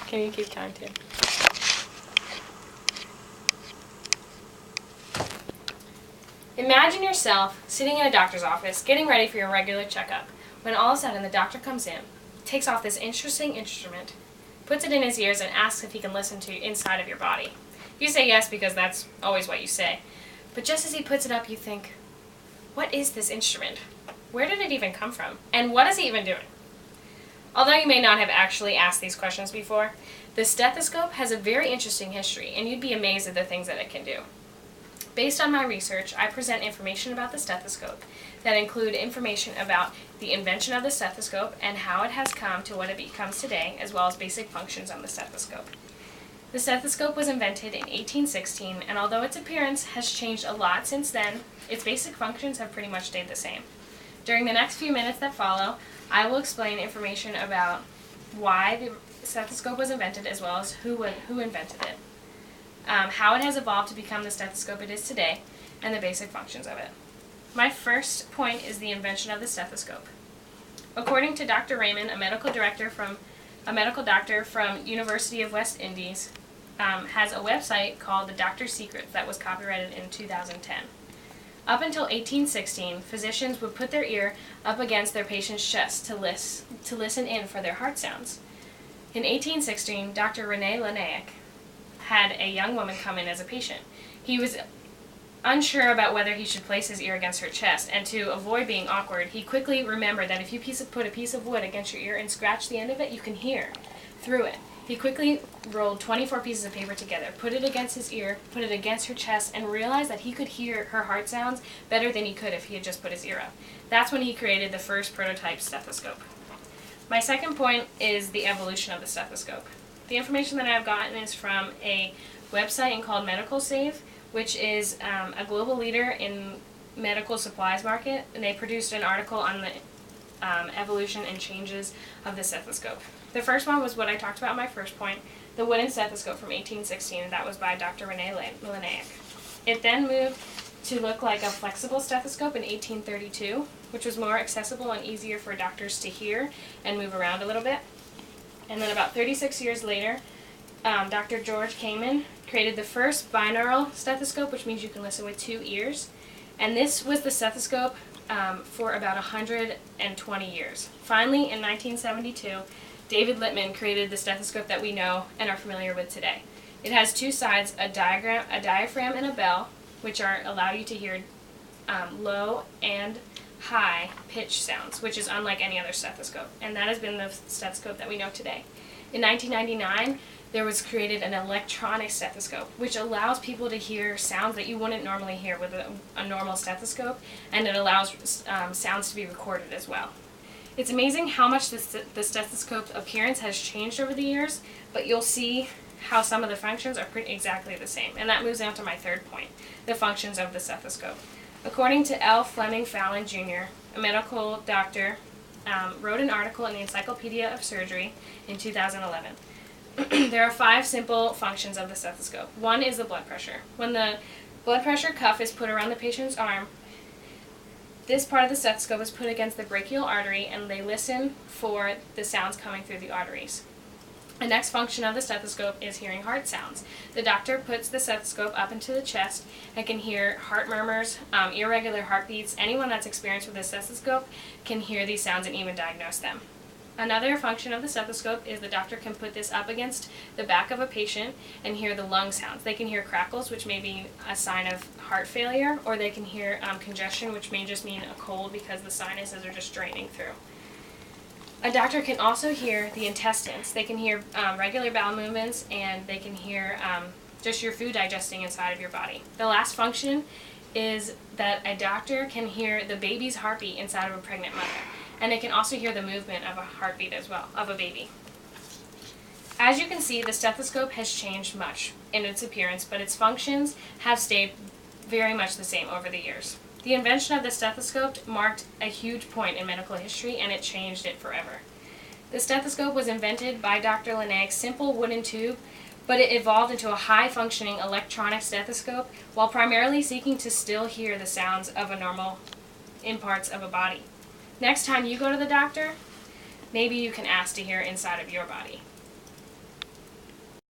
Can you keep time too? Imagine yourself sitting in a doctor's office, getting ready for your regular checkup, when all of a sudden the doctor comes in, takes off this interesting instrument, puts it in his ears, and asks if he can listen to inside of your body. You say yes because that's always what you say. But just as he puts it up, you think, what is this instrument? Where did it even come from? And what is he even doing? Although you may not have actually asked these questions before, the stethoscope has a very interesting history, and you'd be amazed at the things that it can do. Based on my research, I present information about the stethoscope that include information about the invention of the stethoscope and how it has come to what it becomes today, as well as basic functions of the stethoscope. The stethoscope was invented in 1816, and although its appearance has changed a lot since then, its basic functions have pretty much stayed the same. During the next few minutes that follow, I will explain information about why the stethoscope was invented, as well as who invented it, how it has evolved to become the stethoscope it is today, and the basic functions of it. My first point is the invention of the stethoscope. According to Dr. Raymond, a medical doctor from University of West Indies, has a website called The Doctor's Secrets that was copyrighted in 2010. Up until 1816, physicians would put their ear up against their patient's chest to listen in for their heart sounds. In 1816, Dr. René Laennec had a young woman come in as a patient. He was unsure about whether he should place his ear against her chest, and to avoid being awkward, he quickly remembered that if you put a piece of wood against your ear and scratch the end of it, you can hear through it. He quickly rolled 24 pieces of paper together, put it against his ear, put it against her chest, and realized that he could hear her heart sounds better than he could if he had just put his ear up. That's when he created the first prototype stethoscope. My second point is the evolution of the stethoscope. The information that I've gotten is from a website called Medical Save, which is a global leader in medical supplies market, and they produced an article on the evolution and changes of the stethoscope. The first one was what I talked about in my first point, the wooden stethoscope from 1816, and that was by Dr. René Laennec. It then moved to look like a flexible stethoscope in 1832, which was more accessible and easier for doctors to hear and move around a little bit. And then about 36 years later, Dr. George Kamen created the first binaural stethoscope, which means you can listen with two ears. And this was the stethoscope for about 120 years. Finally, in 1972, David Littman created the stethoscope that we know and are familiar with today. It has two sides, a diaphragm and a bell, which allow you to hear low and high pitch sounds, which is unlike any other stethoscope. And that has been the stethoscope that we know today. In 1999, there was created an electronic stethoscope, which allows people to hear sounds that you wouldn't normally hear with a normal stethoscope, and it allows sounds to be recorded as well. It's amazing how much the stethoscope's appearance has changed over the years, but you'll see how some of the functions are pretty exactly the same. And that moves on to my third point, the functions of the stethoscope. According to L. Fleming Fallon Jr., a medical doctor, wrote an article in the Encyclopedia of Surgery in 2011. There are 5 simple functions of the stethoscope. One is the blood pressure. When the blood pressure cuff is put around the patient's arm, this part of the stethoscope is put against the brachial artery, and they listen for the sounds coming through the arteries. The next function of the stethoscope is hearing heart sounds. The doctor puts the stethoscope up into the chest and can hear heart murmurs, irregular heartbeats. Anyone that's experienced with a stethoscope can hear these sounds and even diagnose them. Another function of the stethoscope is the doctor can put this up against the back of a patient and hear the lung sounds. They can hear crackles, which may be a sign of heart failure, or they can hear congestion, which may just mean a cold because the sinuses are just draining through. A doctor can also hear the intestines. They can hear regular bowel movements, and they can hear just your food digesting inside of your body. The last function is that a doctor can hear the baby's heartbeat inside of a pregnant mother. And they can also hear the movement of a heartbeat as well, of a baby. As you can see, the stethoscope has changed much in its appearance, but its functions have stayed very much the same over the years. The invention of the stethoscope marked a huge point in medical history, and it changed it forever. The stethoscope was invented by Dr. Laennec's simple wooden tube, but it evolved into a high-functioning electronic stethoscope while primarily seeking to still hear the sounds of a normal in parts of a body. Next time you go to the doctor, maybe you can ask to hear inside of your body.